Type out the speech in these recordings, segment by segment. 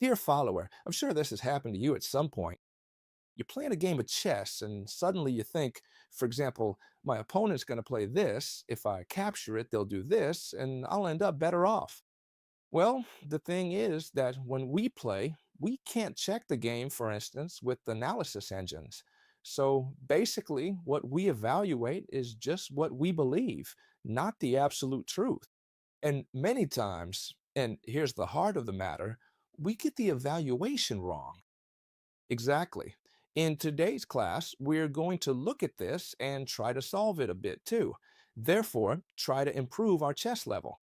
Dear follower, I'm sure this has happened to you at some point. You're playing a game of chess and suddenly you think, for example, my opponent's going to play this. If I capture it, they'll do this, and I'll end up better off. Well, the thing is that when we play, we can't check the game, for instance, with analysis engines. So basically, what we evaluate is just what we believe, not the absolute truth. And many times, and here's the heart of the matter, we get the evaluation wrong. Exactly. In today's class, we're going to look at this and try to solve it a bit too. Therefore, try to improve our chess level.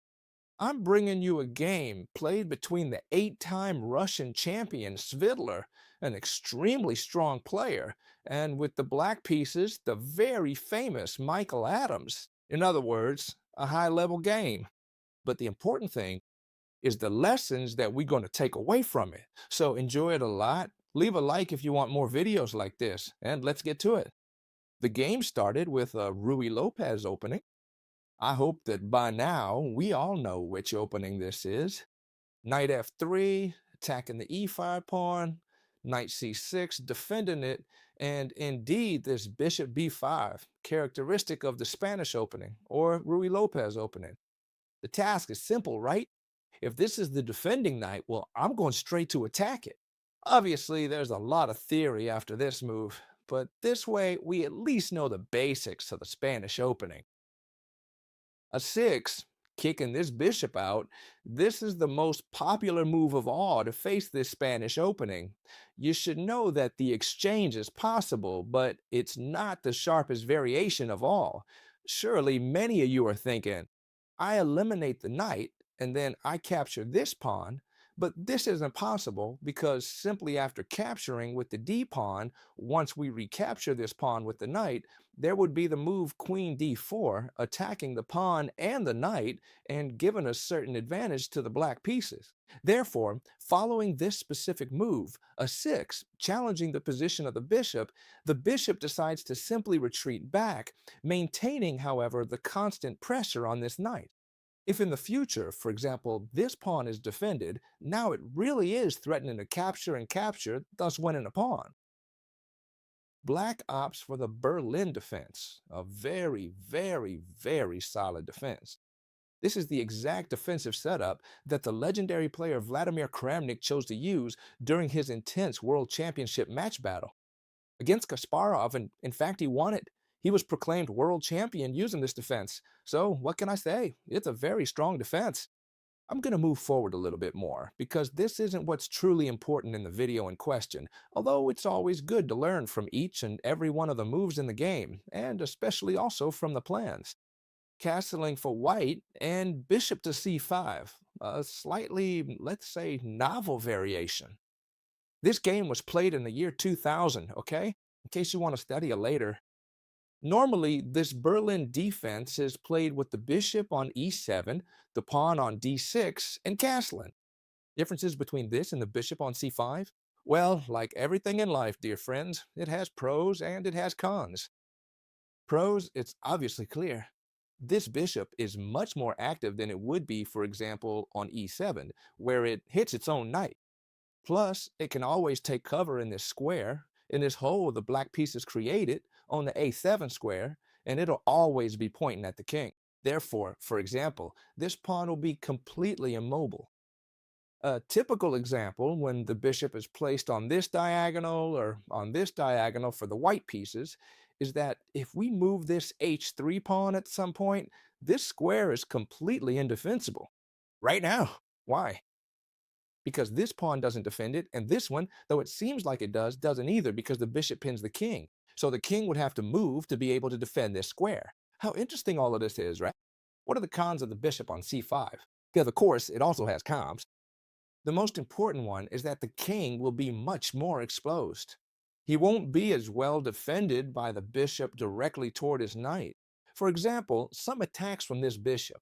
I'm bringing you a game played between the 8-time Russian champion Svidler, an extremely strong player, and with the black pieces, the very famous Michael Adams. In other words, a high-level game. But the important thing is the lessons that we're going to take away from it. So enjoy it a lot. Leave a like if you want more videos like this, and let's get to it. The game started with a Rui Lopez opening. I hope that by now we all know which opening this is. Knight f3, attacking the e5 pawn, knight c6, defending it, and indeed this bishop b5, characteristic of the Spanish opening or Rui Lopez opening. The task is simple, right? If this is the defending knight, well, I'm going straight to attack it. Obviously, there's a lot of theory after this move, but this way we at least know the basics of the Spanish opening. A 6, kicking this bishop out, this is the most popular move of all to face this Spanish opening. You should know that the exchange is possible, but it's not the sharpest variation of all. Surely many of you are thinking, I eliminate the knight and then I capture this pawn, but this isn't possible because simply after capturing with the d pawn, once we recapture this pawn with the knight, there would be the move queen d4, attacking the pawn and the knight and giving a certain advantage to the black pieces. Therefore, following this specific move, a 6, challenging the position of the bishop decides to simply retreat back, maintaining, however, the constant pressure on this knight. If in the future, for example, this pawn is defended, now it really is threatening to capture and capture, thus winning a pawn. Black opts for the Berlin defense, a very, very, very solid defense. This is the exact defensive setup that the legendary player Vladimir Kramnik chose to use during his intense World Championship match battle against Kasparov, and in fact, he won it. He was proclaimed world champion using this defense. So, what can I say? It's a very strong defense. I'm going to move forward a little bit more because this isn't what's truly important in the video in question, although it's always good to learn from each and every one of the moves in the game, and especially also from the plans. Castling for white and bishop to c5, a slightly, let's say, novel variation. This game was played in the year 2000, okay? In case you want to study it later. Normally, this Berlin defense is played with the bishop on e7, the pawn on d6, and castling. Differences between this and the bishop on c5? Well, like everything in life, dear friends, it has pros and it has cons. Pros, it's obviously clear. This bishop is much more active than it would be, for example, on e7, where it hits its own knight. Plus, it can always take cover in this square, in this hole the black piece is created on the a7 square, and it'll always be pointing at the king. Therefore, for example, this pawn will be completely immobile. A typical example when the bishop is placed on this diagonal or on this diagonal for the white pieces is that if we move this h3 pawn at some point, this square is completely indefensible. Right now. Why? Because this pawn doesn't defend it, and this one, though it seems like it does, doesn't either because the bishop pins the king. So the king would have to move to be able to defend this square. How interesting all of this is, right? What are the cons of the bishop on c5? Because of course, it also has cons. The most important one is that the king will be much more exposed. He won't be as well defended by the bishop directly toward his knight. For example, some attacks from this bishop,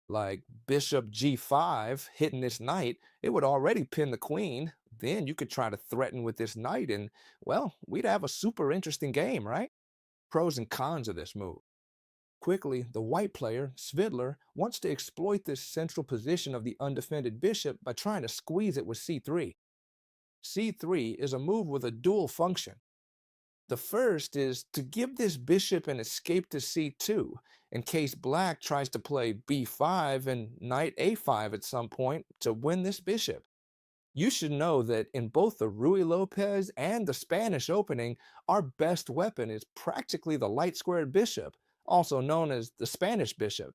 like bishop g5 hitting this knight, it would already pin the queen. Then you could try to threaten with this knight and, well, we'd have a super interesting game, right? Pros and cons of this move. Quickly, the white player, Svidler, wants to exploit this central position of the undefended bishop by trying to squeeze it with c3. C3 is a move with a dual function. The first is to give this bishop an escape to c2 in case black tries to play b5 and knight a5 at some point to win this bishop. You should know that in both the Rui Lopez and the Spanish opening, our best weapon is practically the light squared bishop, also known as the Spanish bishop.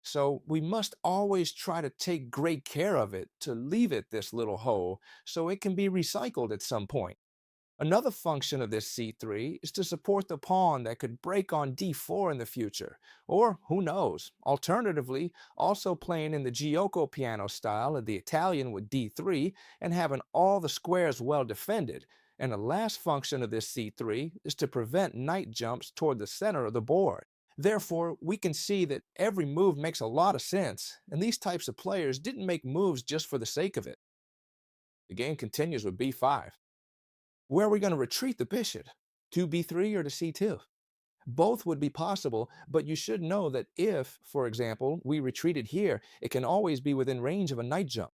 So we must always try to take great care of it to leave it this little hole so it can be recycled at some point. Another function of this c3 is to support the pawn that could break on d4 in the future, or who knows, alternatively, also playing in the Gioco piano style of the Italian with d3 and having all the squares well defended. And the last function of this c3 is to prevent knight jumps toward the center of the board. Therefore, we can see that every move makes a lot of sense, and these types of players didn't make moves just for the sake of it. The game continues with b5. Where are we going to retreat the bishop? To b3 or to c2? Both would be possible, but you should know that if, for example, we retreated here, it can always be within range of a knight jump.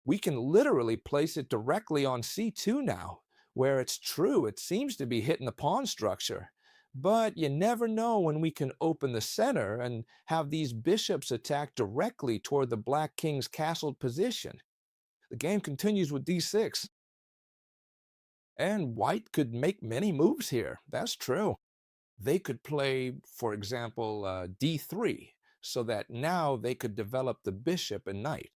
We can literally place it directly on c2 now, where it's true, it seems to be hitting the pawn structure. But you never know when we can open the center and have these bishops attack directly toward the black king's castled position. The game continues with d6. And white could make many moves here. That's true. They could play, for example, d3, so that now they could develop the bishop and knight.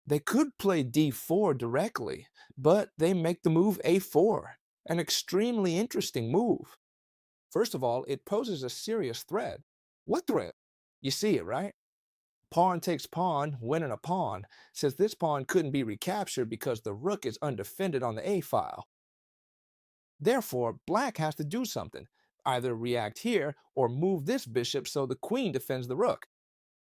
They could play d4 directly, but they make the move a4, an extremely interesting move. First of all, it poses a serious threat. What threat? You see it, right? Pawn takes pawn, winning a pawn, says this pawn couldn't be recaptured because the rook is undefended on the a file. Therefore, black has to do something, either react here or move this bishop so the queen defends the rook.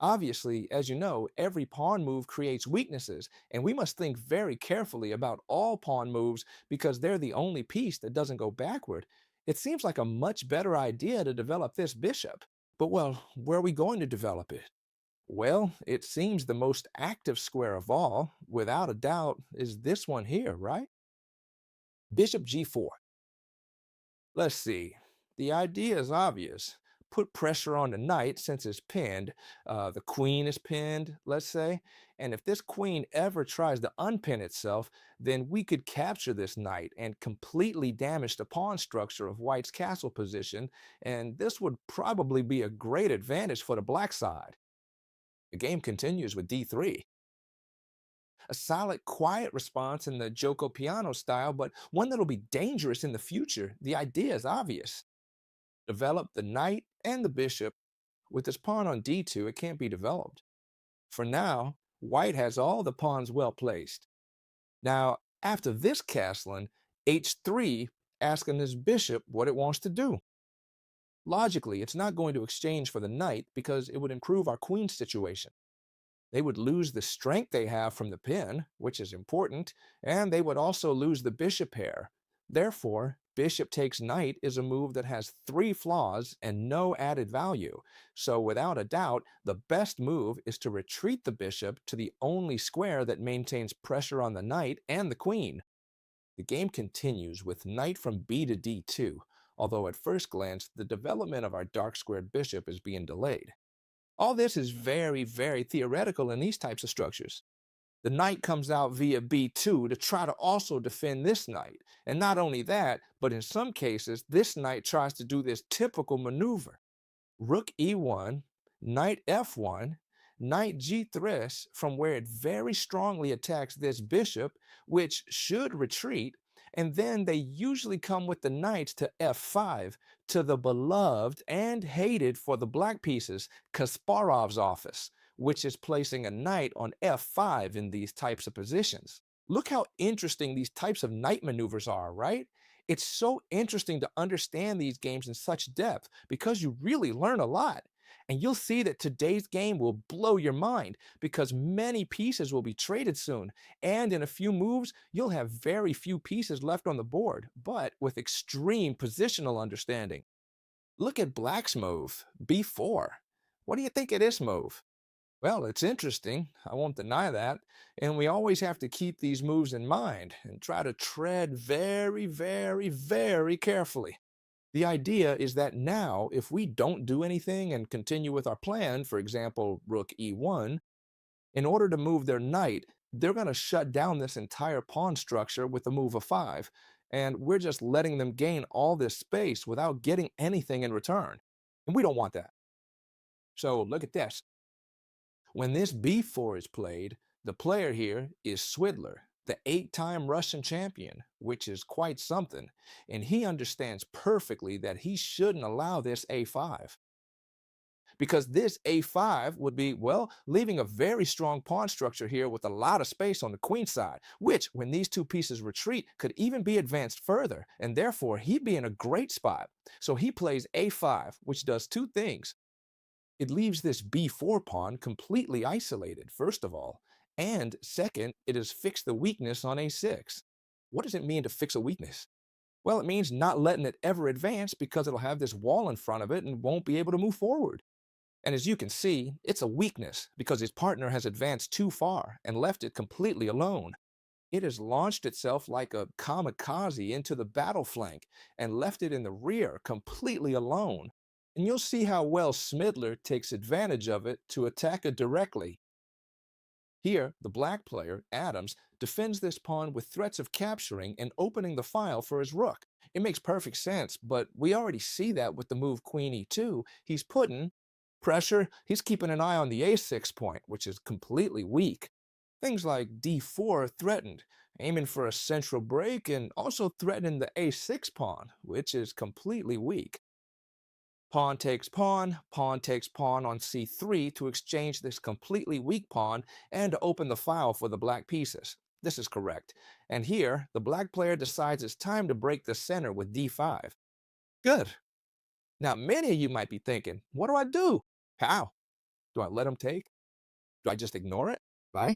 Obviously, as you know, every pawn move creates weaknesses, and we must think very carefully about all pawn moves because they're the only piece that doesn't go backward. It seems like a much better idea to develop this bishop. But well, where are we going to develop it? Well, it seems the most active square of all, without a doubt, is this one here, right? Bishop g4. Let's see. The idea is obvious. Put pressure on the knight since it's pinned. The queen is pinned, let's say. And if this queen ever tries to unpin itself, then we could capture this knight and completely damage the pawn structure of white's castle position. And this would probably be a great advantage for the black side. The game continues with d3. A solid, quiet response in the Joko piano style, but one that'll be dangerous in the future. The idea is obvious. Develop the knight and the bishop. With this pawn on d2, it can't be developed. For now, white has all the pawns well placed. Now, after this castling, h3 asking this bishop what it wants to do. Logically, it's not going to exchange for the knight because it would improve our queen situation. They would lose the strength they have from the pin, which is important, and they would also lose the bishop pair. Therefore, bishop takes knight is a move that has 3 flaws and no added value. So without a doubt, the best move is to retreat the bishop to the only square that maintains pressure on the knight and the queen. The game continues with knight from b to d2, although at first glance, the development of our dark squared bishop is being delayed. All this is very, very theoretical in these types of structures. The knight comes out via b2 to try to also defend this knight. And not only that, but in some cases, this knight tries to do this typical maneuver. Rook e1, knight f1, knight g3, from where it very strongly attacks this bishop, which should retreat, and then they usually come with the knights to f5, to the beloved and hated for the black pieces, Kasparov's office, which is placing a knight on f5 in these types of positions. Look how interesting these types of knight maneuvers are, right? It's so interesting to understand these games in such depth because you really learn a lot. And you'll see that today's game will blow your mind because many pieces will be traded soon. And in a few moves, you'll have very few pieces left on the board, but with extreme positional understanding. Look at black's move, b4. What do you think of this move? Well, it's interesting. I won't deny that. And we always have to keep these moves in mind and try to tread very, very, very carefully. The idea is that now, if we don't do anything and continue with our plan, for example, rook e1, in order to move their knight, they're going to shut down this entire pawn structure with the move of 5. And we're just letting them gain all this space without getting anything in return. And we don't want that. So look at this. When this b4 is played, the player here is Swidler, the 8-time Russian champion, which is quite something, and he understands perfectly that he shouldn't allow this a5. Because this a5 would be, well, leaving a very strong pawn structure here with a lot of space on the queen side, which, when these two pieces retreat, could even be advanced further, and therefore he'd be in a great spot. So he plays a5, which does two things. It leaves this b4 pawn completely isolated, first of all, and second, it has fixed the weakness on a6. What does it mean to fix a weakness? Well, it means not letting it ever advance because it'll have this wall in front of it and won't be able to move forward. And as you can see, it's a weakness because his partner has advanced too far and left it completely alone. It has launched itself like a kamikaze into the battle flank and left it in the rear completely alone. And you'll see how well Smidler takes advantage of it to attack it directly. Here, the black player, Adams, defends this pawn with threats of capturing and opening the file for his rook. It makes perfect sense, but we already see that with the move queen e2. He's putting pressure, he's keeping an eye on the a6 point, which is completely weak. Things like d4 are threatened, aiming for a central break and also threatening the a6 pawn, which is completely weak. Pawn takes pawn on c3 to exchange this completely weak pawn and to open the file for the black pieces. This is correct. And here, the black player decides it's time to break the center with d5. Good. Now, many of you might be thinking, what do I do? How? Do I let him take? Do I just ignore it? Right?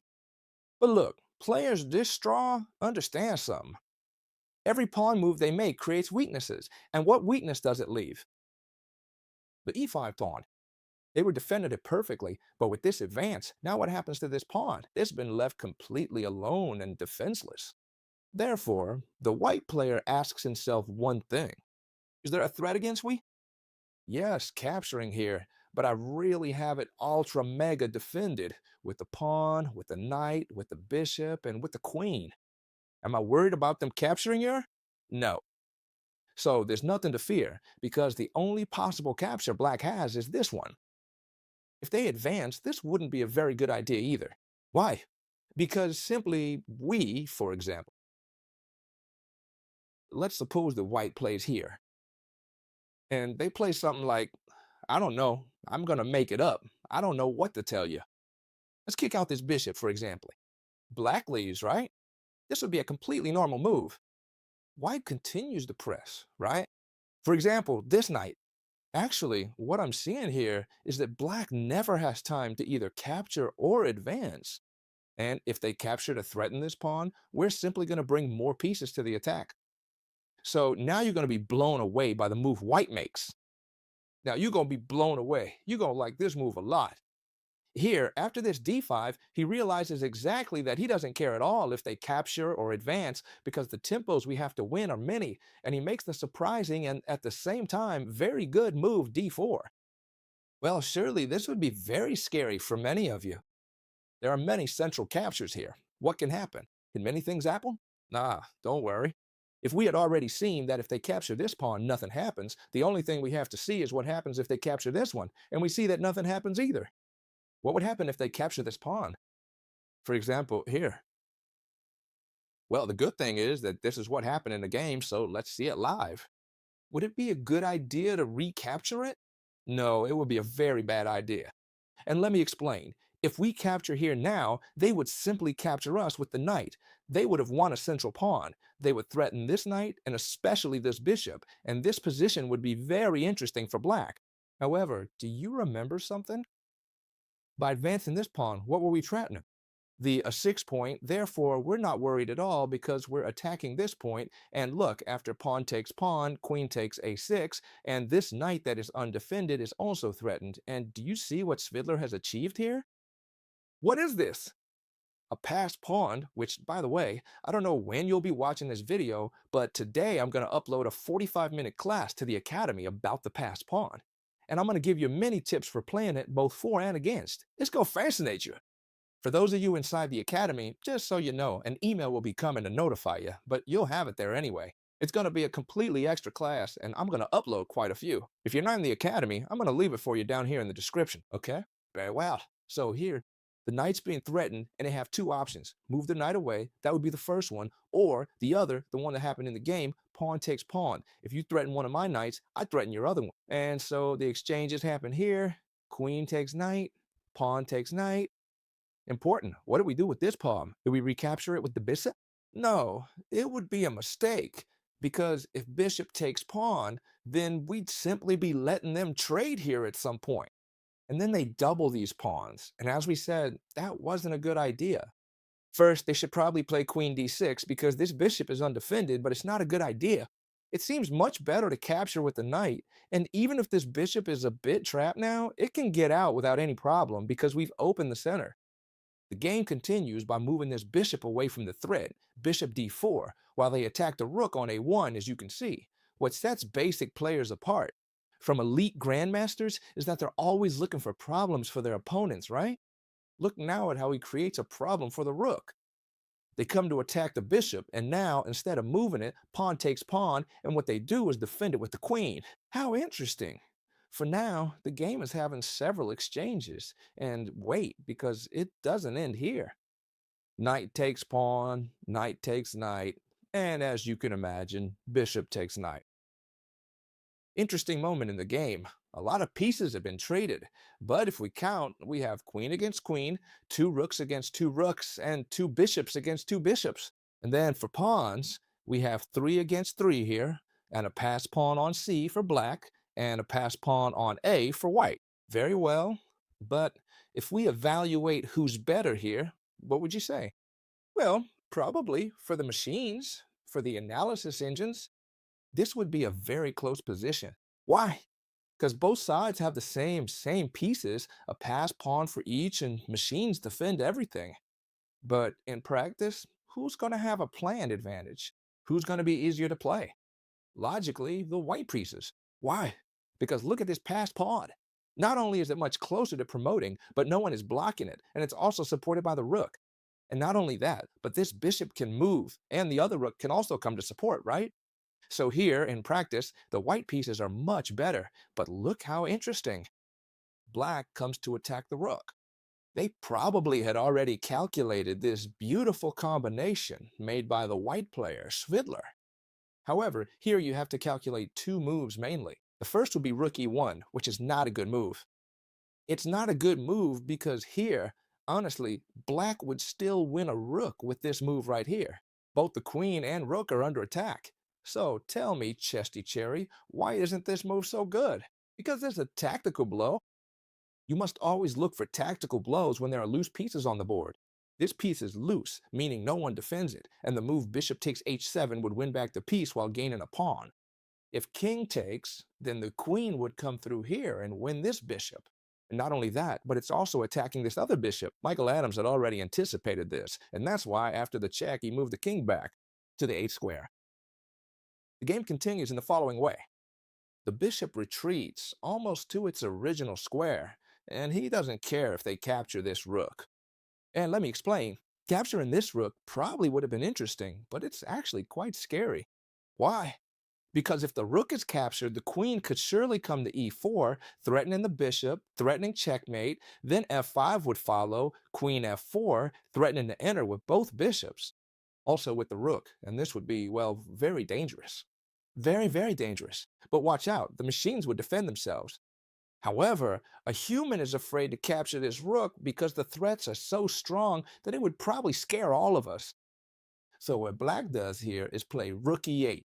But look, players this strong understand something. Every pawn move they make creates weaknesses. And what weakness does it leave? The e5 pawn. They were defended it perfectly, but with this advance, now what happens to this pawn? It's been left completely alone and defenseless. Therefore, the white player asks himself one thing. Is there a threat against we? Yes, capturing here, but I really have it ultra mega defended with the pawn, with the knight, with the bishop, and with the queen. Am I worried about them capturing her? No. So there's nothing to fear because the only possible capture black has is this one. If they advance, this wouldn't be a very good idea either. Why? Because simply we, for example, let's suppose the white plays here, and they play something like, I don't know, I'm going to make it up. I don't know what to tell you. Let's kick out this bishop, for example. Black leaves, right? This would be a completely normal move. White continues to press, right? For example, this knight. Actually, what I'm seeing here is that black never has time to either capture or advance. And if they capture to threaten this pawn, we're simply going to bring more pieces to the attack. So now you're going to be blown away by the move white makes. Now you're going to be blown away. You're going to like this move a lot. Here, after this d5, he realizes exactly that he doesn't care at all if they capture or advance because the tempos we have to win are many, and he makes the surprising and at the same time very good move d4. Well, surely this would be very scary for many of you. There are many central captures here. What can happen? Can many things happen? Nah, don't worry. If we had already seen that if they capture this pawn, nothing happens, the only thing we have to see is what happens if they capture this one, and we see that nothing happens either. What would happen if they capture this pawn? For example, here. Well, the good thing is that this is what happened in the game, so let's see it live. Would it be a good idea to recapture it? No, it would be a very bad idea. And let me explain. If we capture here now, they would simply capture us with the knight. They would have won a central pawn. They would threaten this knight and especially this bishop, and this position would be very interesting for black. However, do you remember something? By advancing this pawn, what were we threatening? The a6 point, therefore we're not worried at all because we're attacking this point, and look, after pawn takes pawn, queen takes a6, and this knight that is undefended is also threatened. And do you see what Svidler has achieved here? What is this? A passed pawn, which, by the way, I don't know when you'll be watching this video, but today I'm going to upload a 45-minute class to the Academy about the passed pawn. And I'm going to give you many tips for playing it both for and against. It's going to fascinate you. For those of you inside the Academy, just so you know, an email will be coming to notify you, but you'll have it there anyway. It's going to be a completely extra class, and I'm going to upload quite a few. If you're not in the Academy, I'm going to leave it for you down here in the description, okay? Very well. So here, the knight's being threatened, and they have two options. Move the knight away, that would be the first one, or the other, the one that happened in the game, pawn takes pawn. If you threaten one of my knights, I threaten your other one. And so the exchanges happen here. Queen takes knight, pawn takes knight. Important. What do we do with this pawn? Do we recapture it with the bishop? No, it would be a mistake because if bishop takes pawn, then we'd simply be letting them trade here at some point. And then they double these pawns. And as we said, that wasn't a good idea. First, they should probably play queen d6 because this bishop is undefended, but it's not a good idea. It seems much better to capture with the knight, and even if this bishop is a bit trapped now, it can get out without any problem because we've opened the center. The game continues by moving this bishop away from the threat, bishop d4, while they attack the rook on a1, as you can see. What sets basic players apart from elite grandmasters is that they're always looking for problems for their opponents, right? Look now at how he creates a problem for the rook. They come to attack the bishop, and now, instead of moving it, pawn takes pawn, and what they do is defend it with the queen. How interesting. For now, the game is having several exchanges, and wait, because it doesn't end here. Knight takes pawn, knight takes knight, and as you can imagine, bishop takes knight. Interesting moment in the game. A lot of pieces have been traded, but if we count, we have queen against queen, two rooks against two rooks, and two bishops against two bishops. And then for pawns, we have 3 against 3 here, and a passed pawn on C for black, and a passed pawn on A for white. Very well, but if we evaluate who's better here, what would you say? Well, probably for the machines, for the analysis engines, this would be a very close position. Why? Because both sides have the same pieces, a passed pawn for each, and machines defend everything. But in practice, who's going to have a planned advantage? Who's going to be easier to play? Logically, the white pieces. Why? Because look at this passed pawn. Not only is it much closer to promoting, but no one is blocking it, and it's also supported by the rook. And not only that, but this bishop can move, and the other rook can also come to support, right? So here, in practice, the white pieces are much better, but look how interesting. Black comes to attack the rook. They probably had already calculated this beautiful combination made by the white player, Svidler. However, here you have to calculate two moves mainly. The first would be rook e1, which is not a good move. It's not a good move because here, honestly, black would still win a rook with this move right here. Both the queen and rook are under attack. So tell me, Chesty Cherry, why isn't this move so good? Because it's a tactical blow. You must always look for tactical blows when there are loose pieces on the board. This piece is loose, meaning no one defends it, and the move bishop takes h7 would win back the piece while gaining a pawn. If king takes, then the queen would come through here and win this bishop. And not only that, but it's also attacking this other bishop. Michael Adams had already anticipated this, and that's why after the check he moved the king back to the 8th square. The game continues in the following way. The bishop retreats almost to its original square, and he doesn't care if they capture this rook. And let me explain. Capturing this rook probably would have been interesting, but it's actually quite scary. Why? Because if the rook is captured, the queen could surely come to e4, threatening the bishop, threatening checkmate, then f5 would follow, queen f4, threatening to enter with both bishops. Also with the rook, and this would be, well, very dangerous. Very, very dangerous. But watch out, the machines would defend themselves. However, a human is afraid to capture this rook because the threats are so strong that it would probably scare all of us. So what black does here is play rook e8.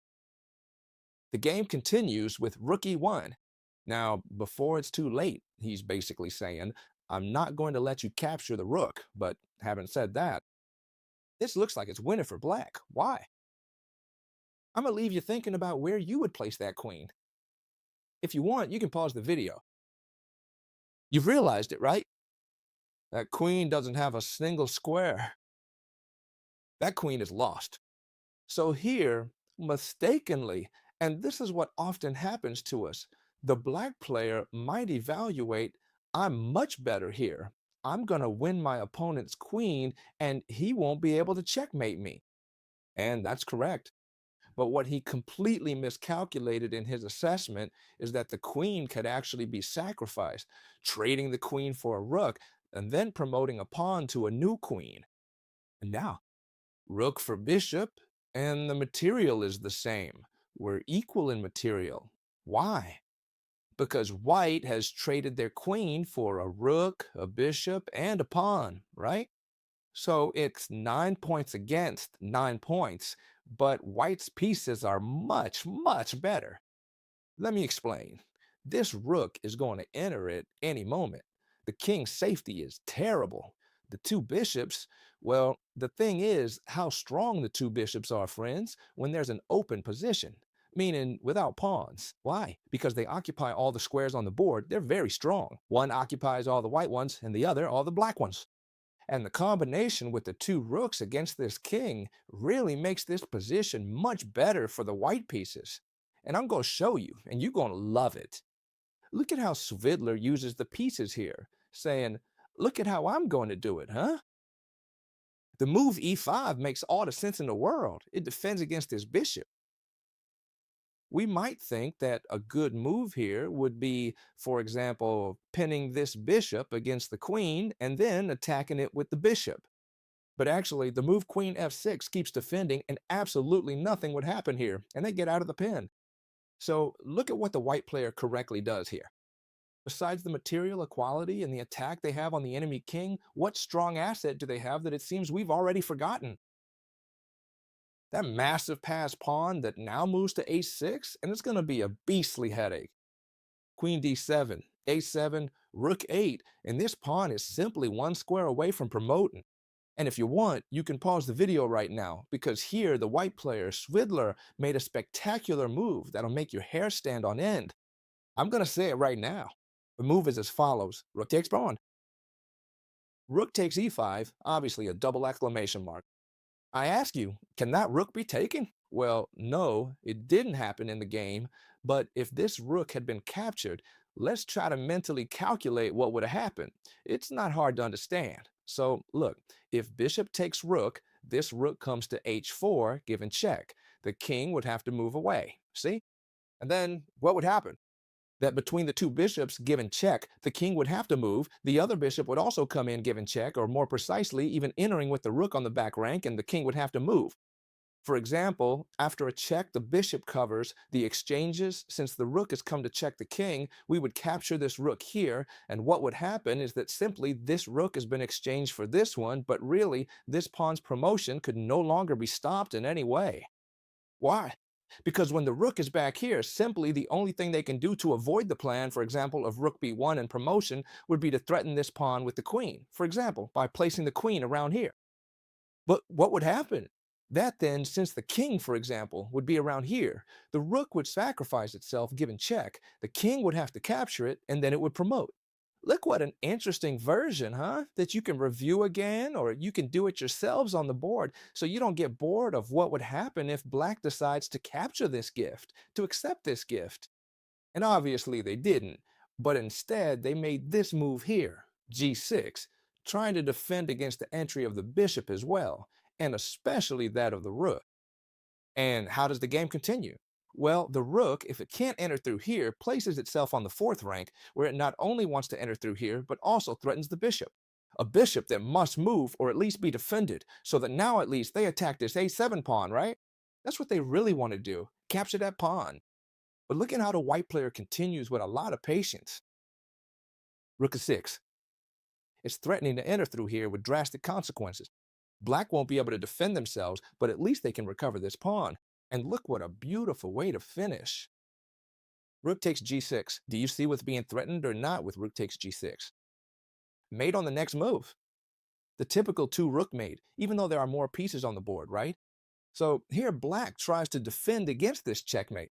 The game continues with rook e1. Now, before it's too late, he's basically saying, I'm not going to let you capture the rook, but having said that, this looks like it's winning for black. Why? I'm going to leave you thinking about where you would place that queen. If you want, you can pause the video. You've realized it, right? That queen doesn't have a single square. That queen is lost. So here, mistakenly, and this is what often happens to us, the black player might evaluate, I'm much better here. I'm going to win my opponent's queen and he won't be able to checkmate me. And that's correct. But what he completely miscalculated in his assessment is that the queen could actually be sacrificed, trading the queen for a rook and then promoting a pawn to a new queen. And now rook for bishop, and the material is the same. We're equal in material. Why? Because white has traded their queen for a rook, a bishop, and a pawn, right? So it's 9 points against 9 points, but white's pieces are much, much better. Let me explain. This rook is going to enter at any moment. The king's safety is terrible. The two bishops, well, the thing is how strong the two bishops are, friends, when there's an open position, meaning without pawns. Why? Because they occupy all the squares on the board. They're very strong. One occupies all the white ones and the other all the black ones. And the combination with the two rooks against this king really makes this position much better for the white pieces. And I'm going to show you, and you're going to love it. Look at how Svidler uses the pieces here, saying, look at how I'm going to do it, huh? The move e5 makes all the sense in the world. It defends against his bishop. We might think that a good move here would be, for example, pinning this bishop against the queen and then attacking it with the bishop. But actually, the move queen f6 keeps defending and absolutely nothing would happen here, and they get out of the pin. So look at what the white player correctly does here. Besides the material equality and the attack they have on the enemy king, what strong asset do they have that it seems we've already forgotten? That massive pass pawn that now moves to a6, and it's going to be a beastly headache. Queen d7, a7, rook 8, and this pawn is simply one square away from promoting. And if you want, you can pause the video right now, because here the white player, Svidler, made a spectacular move that'll make your hair stand on end. I'm going to say it right now. The move is as follows. Rook takes pawn. Rook takes e5, obviously a double exclamation mark. I ask you, can that rook be taken? Well, no, it didn't happen in the game, but if this rook had been captured, let's try to mentally calculate what would have happened. It's not hard to understand. So look, if bishop takes rook, this rook comes to h4, given check. The king would have to move away, see? And then what would happen? That between the two bishops given check, the king would have to move, the other bishop would also come in given check, or more precisely, even entering with the rook on the back rank, and the king would have to move. For example, after a check, the bishop covers the exchanges. Since the rook has come to check the king, we would capture this rook here, and what would happen is that simply this rook has been exchanged for this one, but really, this pawn's promotion could no longer be stopped in any way. Why? Because when the rook is back here, simply the only thing they can do to avoid the plan, for example, of rook b1 and promotion, would be to threaten this pawn with the queen, for example, by placing the queen around here. But what would happen? That then, since the king, for example, would be around here, the rook would sacrifice itself given check, the king would have to capture it, and then it would promote. Look what an interesting version, huh? That you can review again, or you can do it yourselves on the board, so you don't get bored of what would happen if black decides to capture this gift, to accept this gift. And obviously they didn't, but instead they made this move here, g6, trying to defend against the entry of the bishop as well, and especially that of the rook. And how does the game continue? Well, the rook, if it can't enter through here, places itself on the fourth rank, where it not only wants to enter through here, but also threatens the bishop. A bishop that must move or at least be defended, so that now at least they attack this a7 pawn, right? That's what they really want to do, capture that pawn. But look at how the white player continues with a lot of patience. Rook a6. It's threatening to enter through here with drastic consequences. Black won't be able to defend themselves, but at least they can recover this pawn. And look what a beautiful way to finish. Rook takes g6. Do you see what's being threatened or not with rook takes g6? Mate on the next move. The typical two rook mate, even though there are more pieces on the board, right? So here black tries to defend against this checkmate.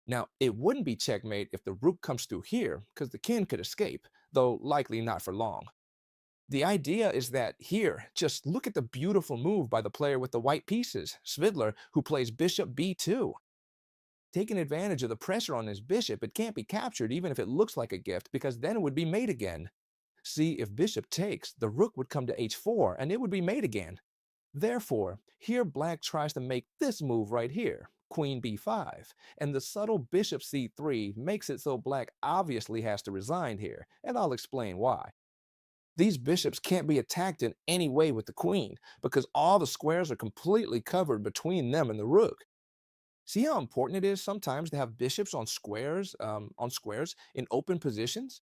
Now, it wouldn't be checkmate if the rook comes through here, because the king could escape, though likely not for long. The idea is that here, just look at the beautiful move by the player with the white pieces, Svidler, who plays bishop b2. Taking advantage of the pressure on his bishop, it can't be captured even if it looks like a gift, because then it would be mate again. See, if bishop takes, the rook would come to h4 and it would be mate again. Therefore, here black tries to make this move right here, queen b5, and the subtle bishop c3 makes it so black obviously has to resign here, and I'll explain why. These bishops can't be attacked in any way with the queen, because all the squares are completely covered between them and the rook. See how important it is sometimes to have bishops on squares in open positions?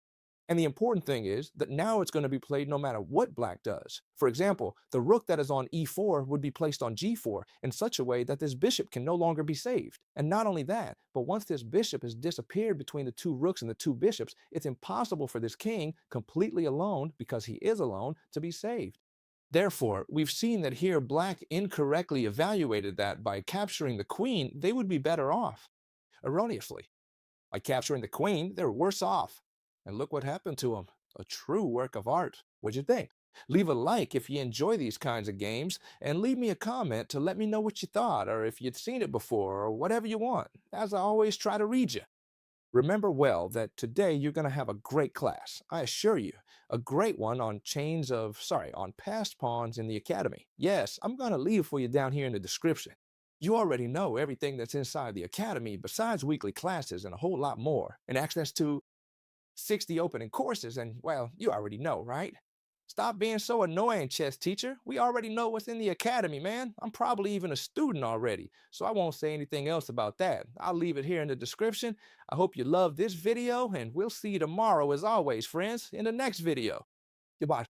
And the important thing is that now it's going to be played no matter what black does. For example, the rook that is on e4 would be placed on g4 in such a way that this bishop can no longer be saved. And not only that, but once this bishop has disappeared between the two rooks and the two bishops, it's impossible for this king, completely alone, because he is alone, to be saved. Therefore, we've seen that here black incorrectly evaluated that by capturing the queen, they would be better off. Erroneously. By capturing the queen, they're worse off. And look what happened to them. A true work of art. What'd you think? Leave a like if you enjoy these kinds of games, and leave me a comment to let me know what you thought, or if you'd seen it before, or whatever you want, as I always try to read you. Remember well that today you're going to have a great class, I assure you, a great one on on passed pawns in the academy. Yes, I'm going to leave for you down here in the description. You already know everything that's inside the academy besides weekly classes and a whole lot more, and access to 60 opening courses, and well, you already know, right? Stop being so annoying, chess teacher. We already know what's in the academy, man. I'm probably even a student already, so I won't say anything else about that. I'll leave it here in the description. I hope you loved this video, and we'll see you tomorrow as always, friends, in the next video. Goodbye.